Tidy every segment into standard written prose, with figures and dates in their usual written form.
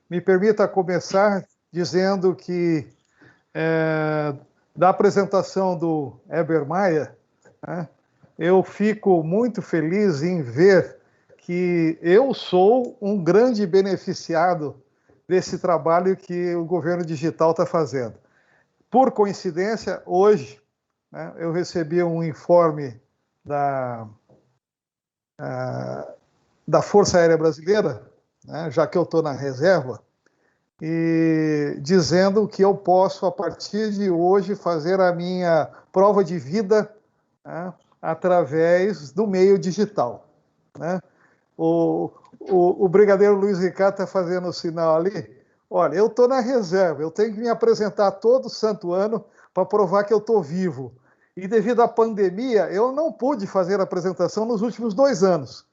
Me permita começar dizendo que da apresentação do Heber Maia, né, eu fico muito feliz em ver que eu sou um grande beneficiado desse trabalho que o governo digital está fazendo. Por coincidência, hoje, né, eu recebi um informe da Força Aérea Brasileira, né, já que eu estou na reserva, e dizendo que eu posso, a partir de hoje, fazer a minha prova de vida, né, através do meio digital. Né? O brigadeiro Luiz Ricardo está fazendo o sinal ali. Olha, eu estou na reserva, eu tenho que me apresentar todo santo ano para provar que eu estou vivo. E devido à pandemia, eu não pude fazer a apresentação nos últimos 2 anos.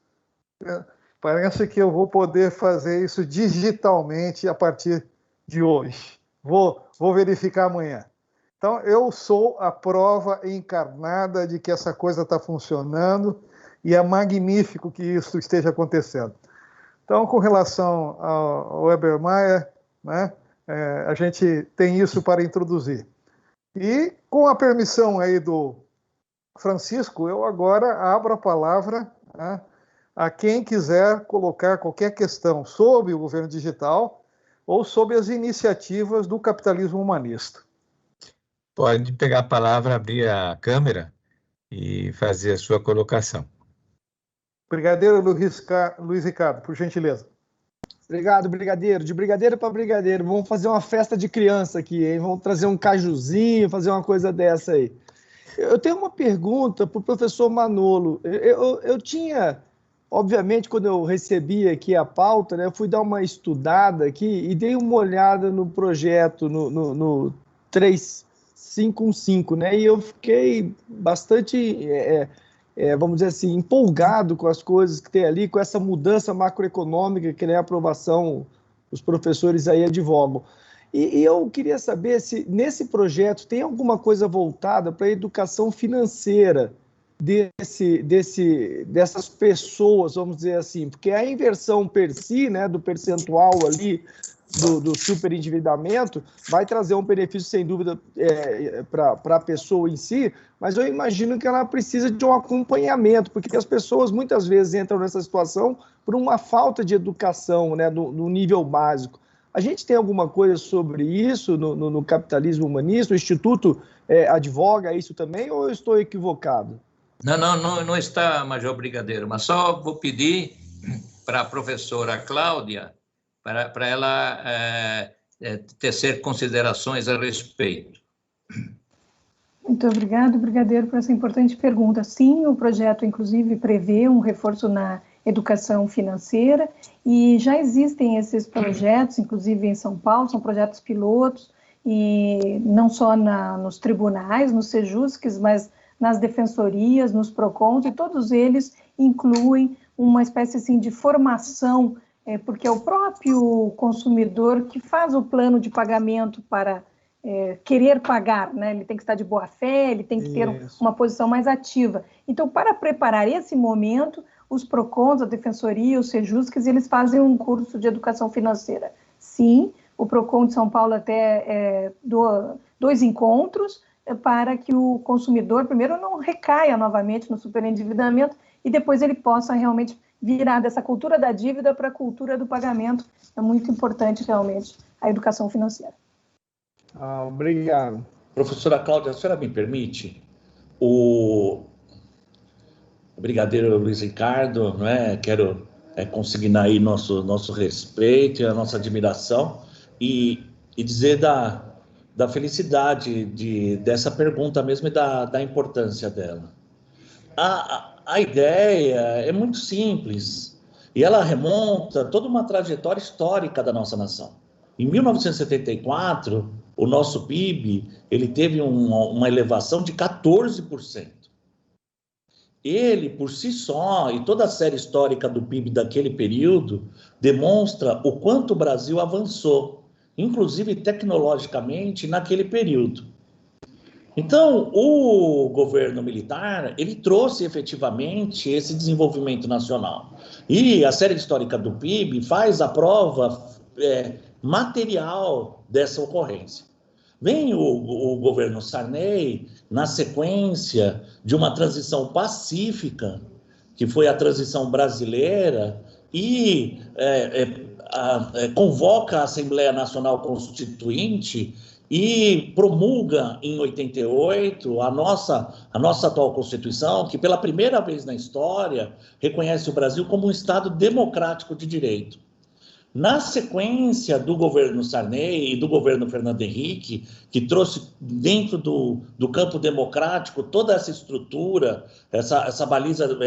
Parece que eu vou poder fazer isso digitalmente a partir de hoje. Vou verificar amanhã. Então, eu sou a prova encarnada de que essa coisa está funcionando e é magnífico que isso esteja acontecendo. Então, com relação ao Heber Maia, né, a gente tem isso para introduzir. E, com a permissão aí do Francisco, eu agora abro a palavra, né, a quem quiser colocar qualquer questão sobre o governo digital ou sobre as iniciativas do capitalismo humanista. Pode pegar a palavra, abrir a câmera e fazer a sua colocação. Brigadeiro Luiz Ricardo, por gentileza. Obrigado, brigadeiro. De brigadeiro para brigadeiro. Vamos fazer uma festa de criança aqui, hein? Vamos trazer um cajuzinho, fazer uma coisa dessa aí. Eu tenho uma pergunta para o professor Manolo. Eu tinha, obviamente, quando eu recebi aqui a pauta, né, eu fui dar uma estudada aqui e dei uma olhada no projeto, no 3515, né? E eu fiquei bastante, vamos dizer assim, empolgado com as coisas que tem ali, com essa mudança macroeconômica que, né, a aprovação, os professores aí advogam. E eu queria saber se nesse projeto tem alguma coisa voltada para a educação financeira dessas pessoas, vamos dizer assim, porque a inversão per si, né, do percentual ali do superendividamento vai trazer um benefício, sem dúvida, para a pessoa em si, mas eu imagino que ela precisa de um acompanhamento, porque as pessoas muitas vezes entram nessa situação por uma falta de educação, né, no nível básico. A gente tem alguma coisa sobre isso no capitalismo humanista? O Instituto advoga isso também, ou eu estou equivocado? Não está, Major Brigadeiro, mas só vou pedir para a professora Cláudia para ela tecer considerações a respeito. Muito obrigado, brigadeiro, por essa importante pergunta. Sim, o projeto, inclusive, prevê um reforço na educação financeira e já existem esses projetos, inclusive em São Paulo, são projetos pilotos, e não só nos tribunais, nos Sejuscs, mas nas defensorias, nos PROCONs, e todos eles incluem uma espécie assim, de formação, porque é o próprio consumidor que faz o plano de pagamento para querer pagar, né? Ele tem que estar de boa fé, ele tem que ter uma posição mais ativa. Então, para preparar esse momento, os PROCONs, a Defensoria, os Sejuscs, eles fazem um curso de educação financeira. Sim, o PROCON de São Paulo até 2 encontros para que o consumidor, primeiro, não recaia novamente no superendividamento e depois ele possa realmente virar dessa cultura da dívida para a cultura do pagamento. É muito importante, realmente, a educação financeira. Obrigado. Professora Cláudia, a senhora me permite? O brigadeiro Luiz Ricardo, não é? Quero consignar aí nosso respeito e a nossa admiração e dizer da felicidade dessa pergunta mesmo e da importância dela. A ideia é muito simples e ela remonta toda uma trajetória histórica da nossa nação. Em 1974, o nosso PIB ele teve uma elevação de 14%. Ele, por si só, e toda a série histórica do PIB daquele período, demonstra o quanto o Brasil avançou, inclusive tecnologicamente, naquele período. Então, o governo militar, ele trouxe efetivamente esse desenvolvimento nacional. E a série histórica do PIB faz a prova material dessa ocorrência. Vem o governo Sarney, na sequência de uma transição pacífica, que foi a transição brasileira, e convoca a Assembleia Nacional Constituinte e promulga em 88 a nossa atual Constituição, que pela primeira vez na história reconhece o Brasil como um Estado democrático de direito. Na sequência do governo Sarney e do governo Fernando Henrique, que trouxe dentro do campo democrático toda essa estrutura, essa baliza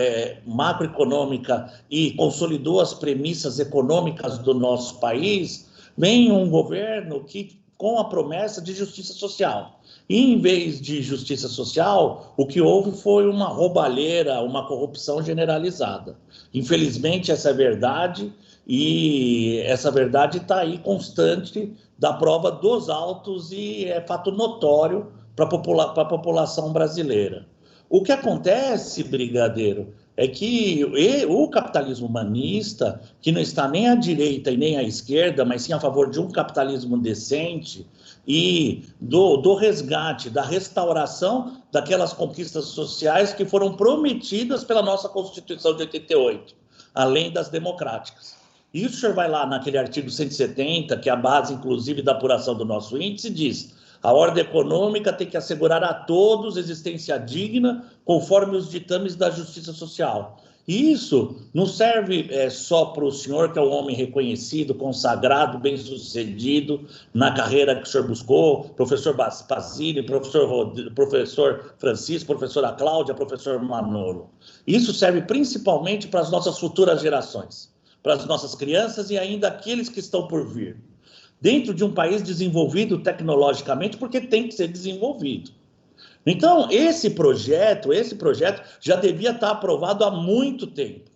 macroeconômica e consolidou as premissas econômicas do nosso país, vem um governo que com a promessa de justiça social. E, em vez de justiça social, o que houve foi uma roubalheira, uma corrupção generalizada. Infelizmente, essa é verdade, e essa verdade está aí constante da prova dos autos e é fato notório para a população brasileira. O que acontece, brigadeiro, é que o capitalismo humanista, que não está nem à direita e nem à esquerda, mas sim a favor de um capitalismo decente e do resgate, da restauração daquelas conquistas sociais que foram prometidas pela nossa Constituição de 88, além das democráticas. E o senhor vai lá naquele artigo 170, que é a base, inclusive, da apuração do nosso índice, diz: a ordem econômica tem que assegurar a todos existência digna, conforme os ditames da justiça social. E isso não serve só para o senhor, que é um homem reconhecido, consagrado, bem-sucedido na carreira que o senhor buscou, professor Basile, professor Francisco, professora Cláudia, professor Manolo. Isso serve principalmente para as nossas futuras gerações, para as nossas crianças e ainda aqueles que estão por vir. Dentro de um país desenvolvido tecnologicamente, porque tem que ser desenvolvido. Então, esse projeto já devia estar aprovado há muito tempo.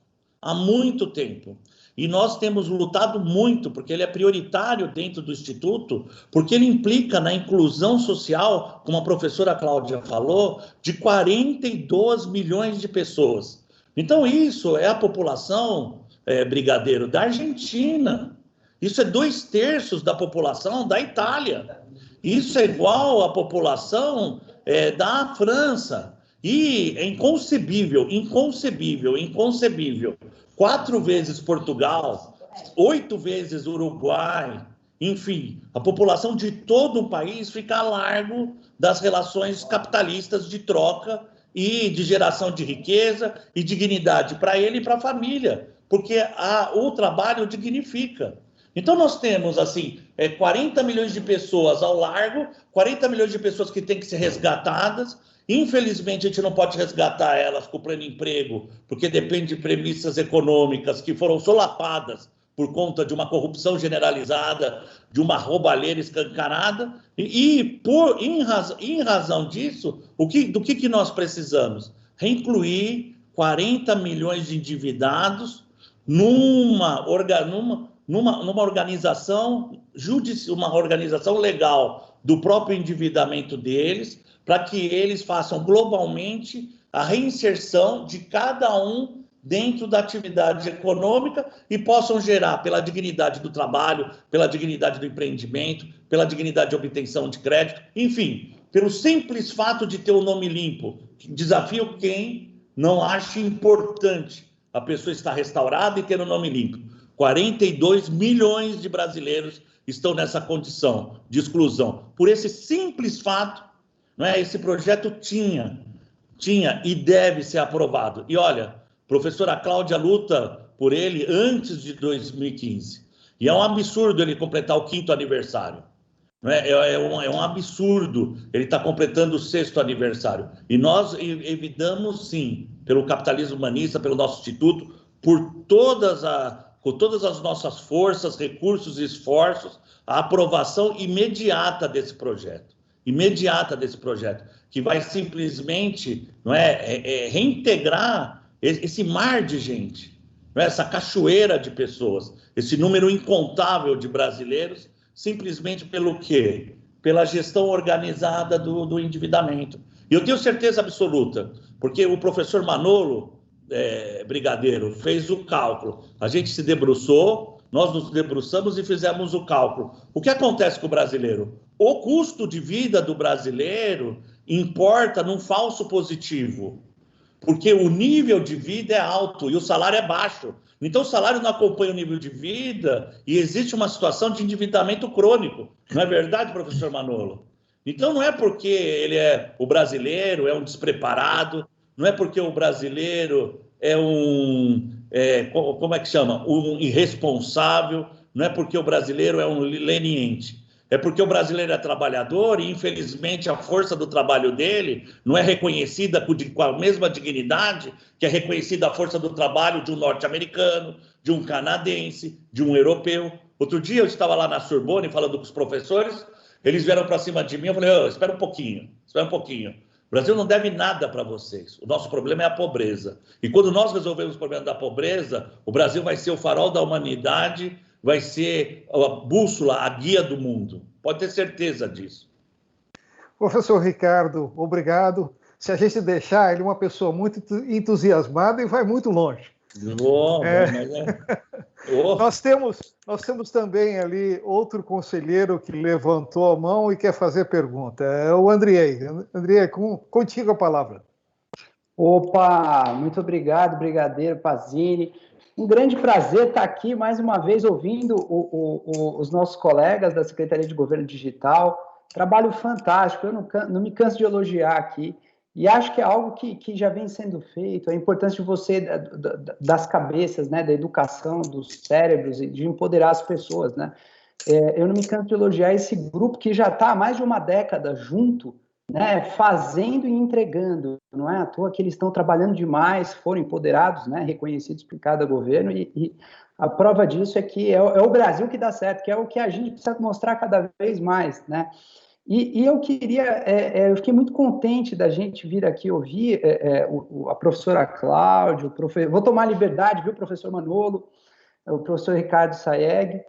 E nós temos lutado muito, porque ele é prioritário dentro do Instituto, porque ele implica na inclusão social, como a professora Cláudia falou, de 42 milhões de pessoas. Então, isso é a população, brigadeiro, da Argentina. Isso é 2/3 da população da Itália. Isso é igual à população da França. E é inconcebível. 4 vezes Portugal, 8 vezes Uruguai. Enfim, a população de todo o país fica a largo das relações capitalistas de troca e de geração de riqueza e dignidade para ele e para a família, porque o trabalho dignifica. Então, nós temos, assim, 40 milhões de pessoas ao largo, 40 milhões de pessoas que têm que ser resgatadas. Infelizmente, a gente não pode resgatar elas com o pleno emprego, porque depende de premissas econômicas que foram solapadas por conta de uma corrupção generalizada, de uma roubalheira escancarada. Em razão disso, do que nós precisamos? Reincluir 40 milhões de endividados numa organização uma organização legal do próprio endividamento deles, para que eles façam globalmente a reinserção de cada um dentro da atividade econômica e possam gerar, pela dignidade do trabalho, pela dignidade do empreendimento, pela dignidade de obtenção de crédito, enfim, pelo simples fato de ter o nome limpo. Desafio quem não acha importante a pessoa estar restaurada e ter o nome limpo. 42 milhões de brasileiros estão nessa condição de exclusão. Por esse simples fato, esse projeto tinha e deve ser aprovado. E olha, professora Cláudia luta por ele antes de 2015. E é um absurdo ele completar o 5º aniversário. É um absurdo ele estar completando o 6º aniversário. E nós evitamos, sim, pelo capitalismo humanista, pelo nosso instituto, com todas as nossas forças, recursos e esforços, a aprovação imediata desse projeto, que vai simplesmente reintegrar esse mar de gente, essa cachoeira de pessoas, esse número incontável de brasileiros, simplesmente pelo quê? pela gestão organizada do endividamento. E eu tenho certeza absoluta, porque o professor Manolo, brigadeiro, fez o cálculo. A gente se debruçou, nós nos debruçamos e fizemos o cálculo. O que acontece com o brasileiro? O custo de vida do brasileiro importa num falso positivo, porque o nível de vida é alto e o salário é baixo. Então, o salário não acompanha o nível de vida e existe uma situação de endividamento crônico. Não é verdade, professor Manolo? Então, não é porque o brasileiro é um despreparado, não é porque o brasileiro é como é que chama? Um irresponsável, não é porque o brasileiro é um leniente. É porque o brasileiro é trabalhador e, infelizmente, a força do trabalho dele não é reconhecida com a mesma dignidade que é reconhecida a força do trabalho de um norte-americano, de um canadense, de um europeu. Outro dia eu estava lá na Sorbonne falando com os professores, eles vieram para cima de mim, eu falei, espera um pouquinho. O Brasil não deve nada para vocês. O nosso problema é a pobreza. E quando nós resolvemos o problema da pobreza, o Brasil vai ser o farol da humanidade, vai ser a bússola, a guia do mundo. Pode ter certeza disso. Professor Ricardo, obrigado. Se a gente deixar, ele é uma pessoa muito entusiasmada e vai muito longe. Nós temos também ali outro conselheiro que levantou a mão e quer fazer pergunta. É o Andriei. Andriei, contigo a palavra. Opa, muito obrigado, brigadeiro Pazini. Um grande prazer estar aqui mais uma vez ouvindo os nossos colegas da Secretaria de Governo Digital. Trabalho fantástico, eu não me canso de elogiar aqui. E acho que é algo que já vem sendo feito, a importância de você, das cabeças, né, da educação, dos cérebros, e de empoderar as pessoas, né? Eu não me canso de elogiar esse grupo que já está há mais de uma década junto, né, fazendo e entregando. Não é à toa que eles estão trabalhando demais, foram empoderados, né, reconhecidos por cada governo, e a prova disso é que é o Brasil que dá certo, que é o que a gente precisa mostrar cada vez mais, né? E eu eu fiquei muito contente da gente vir aqui ouvir a professora Cláudia, vou tomar liberdade, viu, professor Manolo, o professor Ricardo Saeg,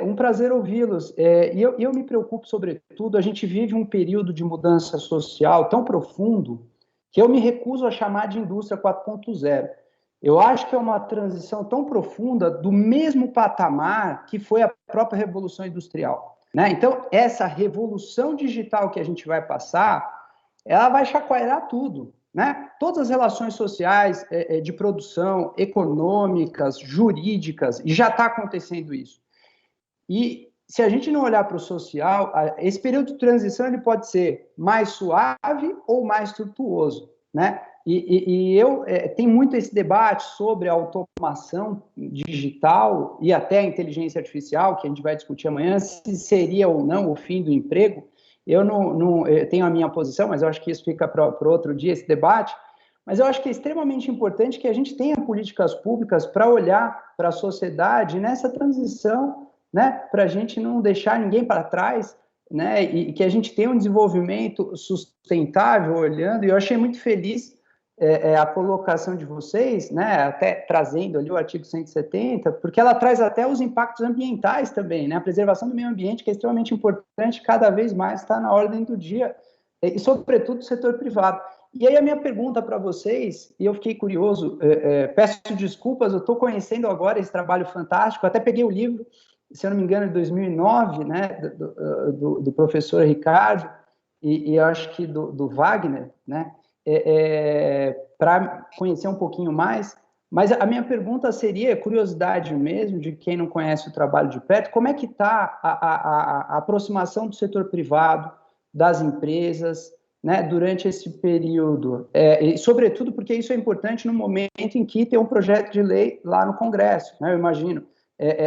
um prazer ouvi-los, e eu me preocupo, sobretudo, a gente vive um período de mudança social tão profundo que eu me recuso a chamar de indústria 4.0. Eu acho que é uma transição tão profunda do mesmo patamar que foi a própria Revolução Industrial. Né? Então, essa revolução digital que a gente vai passar, ela vai chacoalhar tudo, né? Todas as relações sociais, de produção, econômicas, jurídicas, e já está acontecendo isso. E se a gente não olhar para o social, esse período de transição ele pode ser mais suave ou mais tortuoso, né? Tem muito esse debate sobre a automação digital e até a inteligência artificial, que a gente vai discutir amanhã, se seria ou não o fim do emprego. Eu tenho a minha posição, mas eu acho que isso fica para outro dia, esse debate. Mas eu acho que é extremamente importante que a gente tenha políticas públicas para olhar para a sociedade nessa transição, né, para a gente não deixar ninguém para trás, né, e que a gente tenha um desenvolvimento sustentável olhando. E eu achei muito feliz a colocação de vocês, né, até trazendo ali o artigo 170, porque ela traz até os impactos ambientais também, né, a preservação do meio ambiente, que é extremamente importante, cada vez mais está na ordem do dia, e sobretudo do setor privado. E aí a minha pergunta para vocês, e eu fiquei curioso, peço desculpas, eu estou conhecendo agora esse trabalho fantástico, até peguei o livro, se eu não me engano, de 2009, né, do professor Ricardo, e eu acho que do Wagner, né, para conhecer um pouquinho mais, mas a minha pergunta seria, curiosidade mesmo, de quem não conhece o trabalho de perto, como é que está a aproximação do setor privado, das empresas, né, durante esse período, e sobretudo porque isso é importante no momento em que tem um projeto de lei lá no Congresso, né, eu imagino,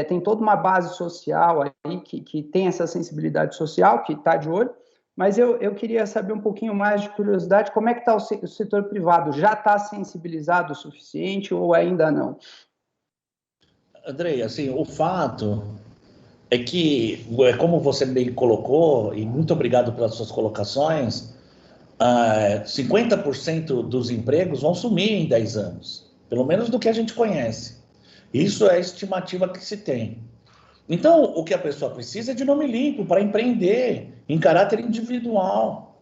tem toda uma base social aí que tem essa sensibilidade social, que está de olho. Mas eu queria saber um pouquinho mais de curiosidade, como é que está o setor privado? Já está sensibilizado o suficiente ou ainda não? Andrei, assim, o fato é que, como você bem colocou, e muito obrigado pelas suas colocações, 50% dos empregos vão sumir em 10 anos, pelo menos do que a gente conhece. Isso é a estimativa que se tem. Então, o que a pessoa precisa é de nome limpo para empreender em caráter individual.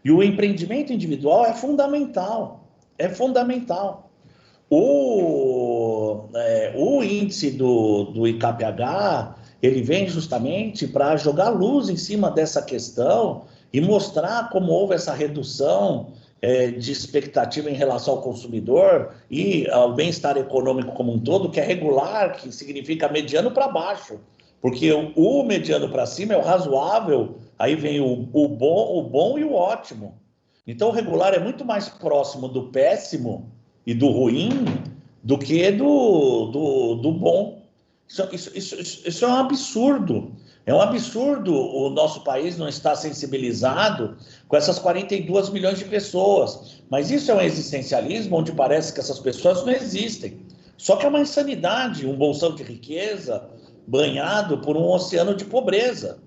E o empreendimento individual é fundamental. É fundamental. O índice do IKPH, ele vem justamente para jogar luz em cima dessa questão e mostrar como houve essa redução de expectativa em relação ao consumidor e ao bem-estar econômico como um todo, que é regular, que significa mediano para baixo. Porque o mediano para cima é o razoável, aí vem o bom e o ótimo. Então, o regular é muito mais próximo do péssimo e do ruim do que do bom. Isso é um absurdo. É um absurdo o nosso país não estar sensibilizado com essas 42 milhões de pessoas. Mas isso é um existencialismo onde parece que essas pessoas não existem. Só que é uma insanidade, um bolsão de riqueza banhado por um oceano de pobreza.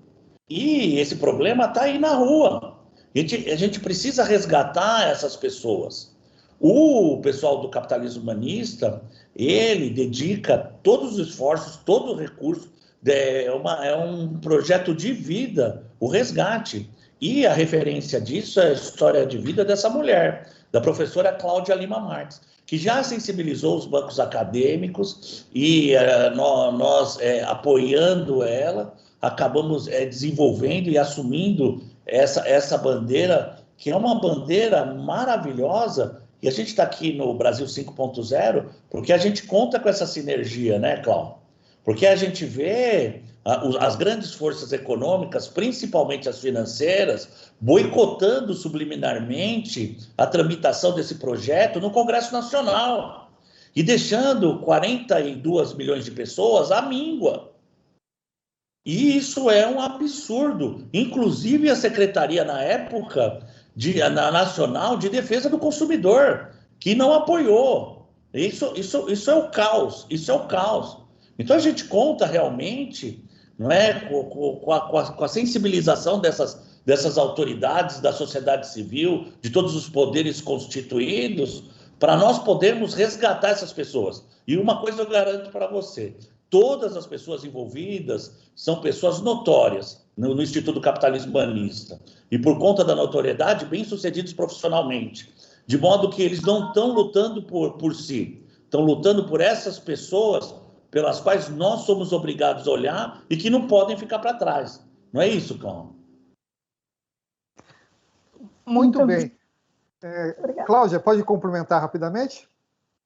E esse problema está aí na rua. A gente precisa resgatar essas pessoas. O pessoal do capitalismo humanista, ele dedica todos os esforços, todo o recurso, é um projeto de vida, o resgate. E a referência disso é a história de vida dessa mulher, da professora Cláudia Lima Marques, que já sensibilizou os bancos acadêmicos e nós, apoiando ela, acabamos desenvolvendo e assumindo essa bandeira, que é uma bandeira maravilhosa. E a gente está aqui no Brasil 5.0 porque a gente conta com essa sinergia, né, Cláudio? Porque a gente vê as grandes forças econômicas, principalmente as financeiras, boicotando subliminarmente a tramitação desse projeto no Congresso Nacional e deixando 42 milhões de pessoas à míngua. E isso é um absurdo. Inclusive a Secretaria, na época, na Nacional de Defesa do Consumidor, que não apoiou. Isso é o caos. Isso é o caos. Então a gente conta realmente, não é, com a sensibilização dessas autoridades, da sociedade civil, de todos os poderes constituídos, para nós podermos resgatar essas pessoas. E uma coisa eu garanto para você: todas as pessoas envolvidas são pessoas notórias no Instituto do Capitalismo Humanista. E por conta da notoriedade, bem-sucedidos profissionalmente. De modo que eles não estão lutando por si, estão lutando por essas pessoas pelas quais nós somos obrigados a olhar e que não podem ficar para trás. Não é isso, Cláudia? Muito bem. Cláudia, pode complementar rapidamente?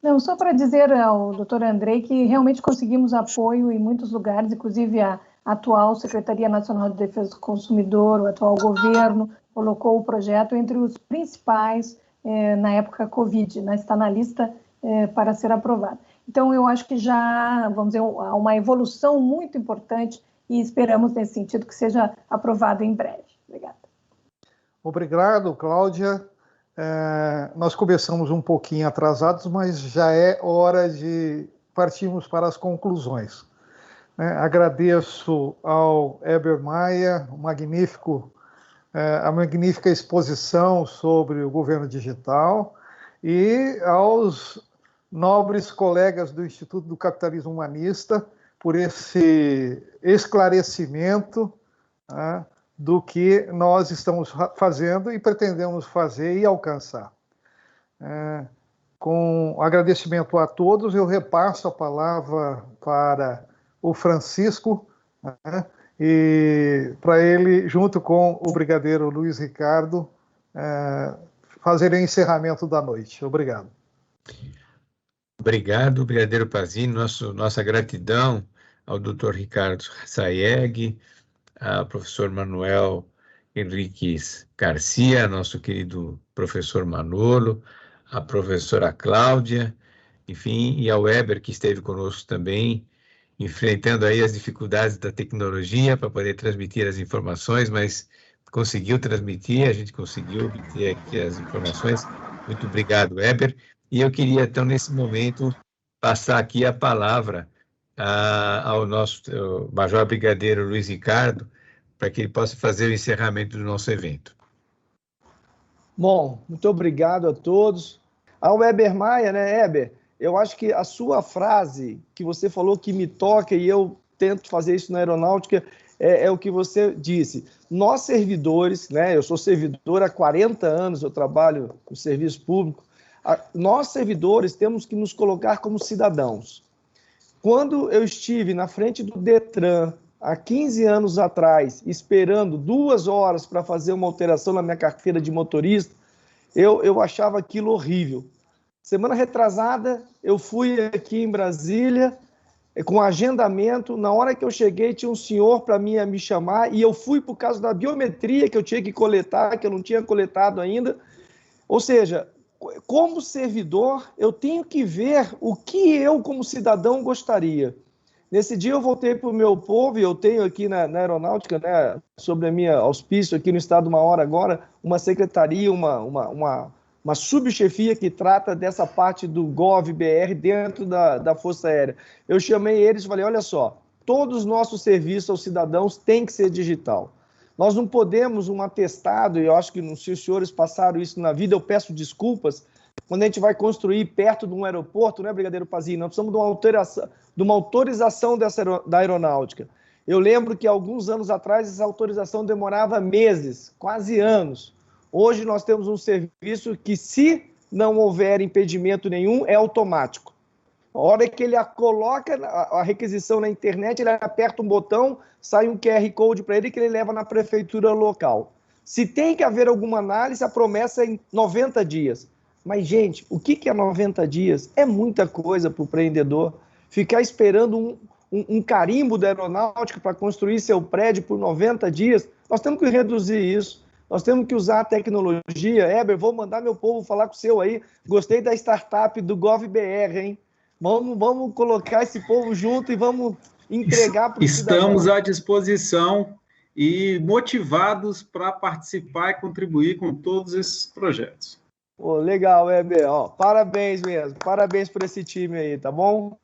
Não, só para dizer ao doutor Andrei que realmente conseguimos apoio em muitos lugares, inclusive a atual Secretaria Nacional de Defesa do Consumidor, o atual governo, colocou o projeto entre os principais na época Covid, né? Está na lista para ser aprovado. Então, eu acho que já, vamos dizer, há uma evolução muito importante e esperamos, nesse sentido, que seja aprovado em breve. Obrigada. Obrigado, Cláudia. Nós começamos um pouquinho atrasados, mas já é hora de partirmos para as conclusões. Agradeço ao Heber Maia, a magnífica exposição sobre o governo digital, e aos nobres colegas do Instituto do Capitalismo Humanista por esse esclarecimento do que nós estamos fazendo e pretendemos fazer e alcançar. Com agradecimento a todos, eu repasso a palavra para o Francisco, e para ele, junto com o brigadeiro Luiz Ricardo, fazer o encerramento da noite. Obrigado. Obrigado, brigadeiro Pazini. Nossa gratidão ao Dr. Ricardo Sayeg, ao professor Manuel Henriques Garcia, nosso querido professor Manolo, a professora Cláudia, enfim, e ao Weber, que esteve conosco também, enfrentando aí as dificuldades da tecnologia para poder transmitir as informações, mas conseguiu transmitir, a gente conseguiu obter aqui as informações. Muito obrigado, Weber. E eu queria, então, nesse momento, passar aqui a palavra ao nosso Major Brigadeiro Luiz Ricardo, para que ele possa fazer o encerramento do nosso evento. Bom, muito obrigado a todos. Ao Weber Maia, né, Weber? Eu acho que a sua frase que você falou que me toca, e eu tento fazer isso na aeronáutica, é o que você disse. Nós, servidores, né, eu sou servidor há 40 anos, eu trabalho no serviço público, nós, servidores, temos que nos colocar como cidadãos. Quando eu estive na frente do Detran, há 15 anos atrás, esperando 2 horas para fazer uma alteração na minha carteira de motorista, eu achava aquilo horrível. Semana retrasada, eu fui aqui em Brasília, com agendamento. Na hora que eu cheguei, tinha um senhor para me chamar, e eu fui por causa da biometria que eu tinha que coletar, que eu não tinha coletado ainda. Ou seja, como servidor, eu tenho que ver o que eu, como cidadão, gostaria. Nesse dia eu voltei para o meu povo, e eu tenho aqui na aeronáutica, né, sobre a minha auspício aqui no estado Uma Hora agora, uma secretaria, uma subchefia que trata dessa parte do GovBR dentro da Força Aérea. Eu chamei eles e falei, olha só, todos os nossos serviços aos cidadãos têm que ser digital. Nós não podemos um atestado, e eu acho que se os senhores passaram isso na vida, eu peço desculpas, quando a gente vai construir perto de um aeroporto, né, Brigadeiro Pazini, nós precisamos de uma autorização da aeronáutica. Eu lembro que alguns anos atrás essa autorização demorava meses, quase anos. Hoje nós temos um serviço que, se não houver impedimento nenhum, é automático. A hora que ele coloca a requisição na internet, ele aperta um botão, sai um QR Code para ele que ele leva na prefeitura local. Se tem que haver alguma análise, a promessa é em 90 dias. Mas, gente, o que é 90 dias? É muita coisa para o empreendedor. Ficar esperando um carimbo da aeronáutica para construir seu prédio por 90 dias, nós temos que reduzir isso. Nós temos que usar a tecnologia. Heber, vou mandar meu povo falar com o seu aí. Gostei da startup do GovBR, hein? Vamos colocar esse povo junto e vamos entregar para o cidadão. Estamos à disposição e motivados para participar e contribuir com todos esses projetos. Pô, legal, Heber. Parabéns mesmo. Parabéns por esse time aí, tá bom?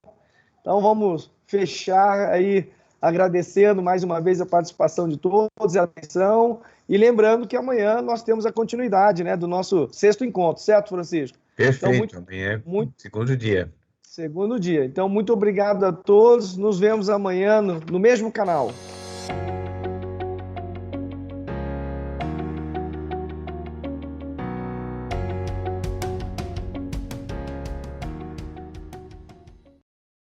Então vamos fechar aí agradecendo mais uma vez a participação de todos, a atenção, e lembrando que amanhã nós temos a continuidade, né, do nosso 6º encontro, certo, Francisco? Perfeito, então, amanhã é segundo dia. Segundo dia. Então, muito obrigado a todos, nos vemos amanhã no mesmo canal.